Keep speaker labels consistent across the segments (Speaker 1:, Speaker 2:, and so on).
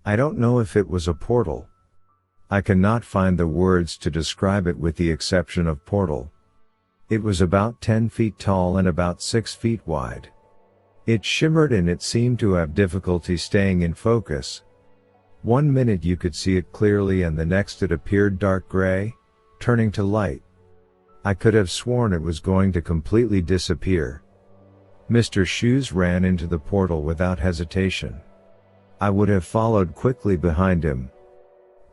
Speaker 1: I don't know if it was a portal. I cannot find the words to describe it with the exception of portal. It was about 10 feet tall and about 6 feet wide. It shimmered and it seemed to have difficulty staying in focus. One minute you could see it clearly and the next it appeared dark gray, turning to light. I could have sworn it was going to completely disappear. Mr. Shoes ran into the portal without hesitation. I would have followed quickly behind him.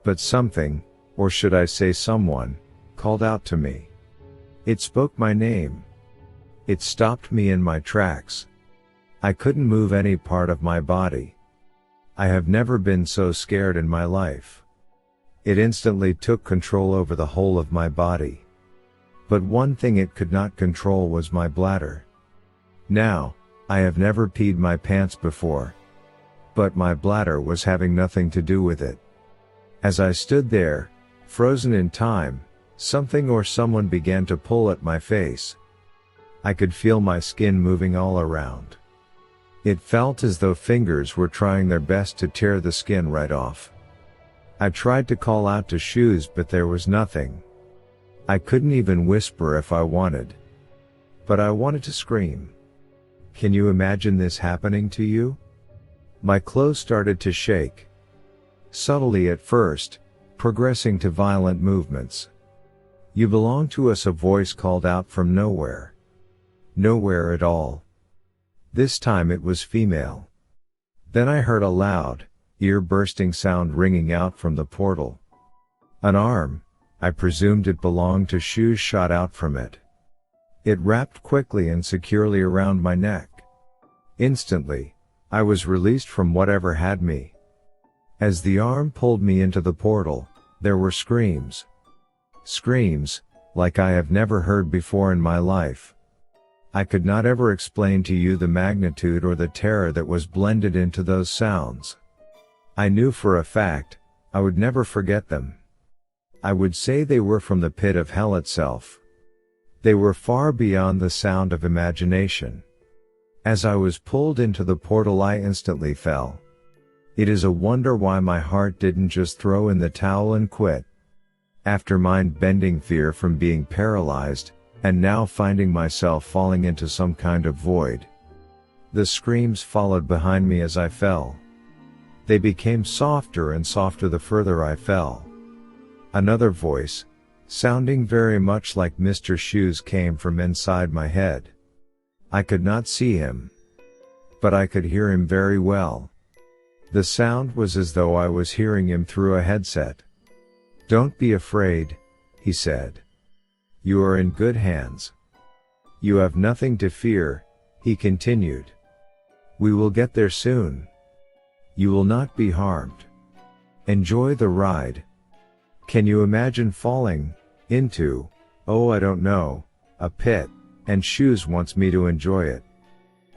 Speaker 1: But something, or should I say someone, called out to me. It spoke my name. It stopped me in my tracks. I couldn't move any part of my body. I have never been so scared in my life. It instantly took control over the whole of my body. But one thing it could not control was my bladder. Now, I have never peed my pants before. But my bladder was having nothing to do with it. As I stood there, frozen in time, something or someone began to pull at my face. I could feel my skin moving all around. It felt as though fingers were trying their best to tear the skin right off. I tried to call out to Shoes but there was nothing. I couldn't even whisper if I wanted. But I wanted to scream. Can you imagine this happening to you? My clothes started to shake. Subtly at first, progressing to violent movements. You belong to us, a voice called out from nowhere. Nowhere at all. This time it was female. Then I heard a loud, ear-bursting sound ringing out from the portal. An arm, I presumed it belonged to Shoes, shot out from it. It wrapped quickly and securely around my neck. Instantly, I was released from whatever had me. As the arm pulled me into the portal, there were screams. Screams, like I have never heard before in my life. I could not ever explain to you the magnitude or the terror that was blended into those sounds. I knew for a fact, I would never forget them. I would say they were from the pit of hell itself. They were far beyond the sound of imagination. As I was pulled into the portal, I instantly fell. It is a wonder why my heart didn't just throw in the towel and quit. After mind-bending fear from being paralyzed, and now finding myself falling into some kind of void. The screams followed behind me as I fell. They became softer and softer the further I fell. Another voice, sounding very much like Mr. Shoes, came from inside my head. I could not see him. But I could hear him very well. The sound was as though I was hearing him through a headset. "Don't be afraid," he said. "You are in good hands. You have nothing to fear," he continued. "We will get there soon. You will not be harmed. Enjoy the ride." Can you imagine falling into, I don't know, a pit, and Shoes wants me to enjoy it?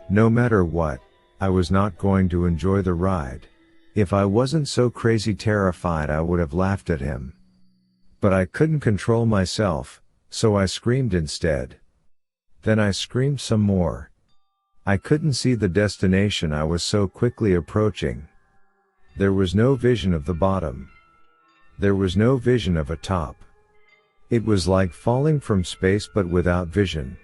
Speaker 1: No matter what, I was not going to enjoy the ride. If I wasn't so crazy terrified, I would have laughed at him. But I couldn't control myself, so I screamed instead. Then I screamed some more. I couldn't see the destination I was so quickly approaching. There was no vision of the bottom. There was no vision of a top. It was like falling from space but without vision.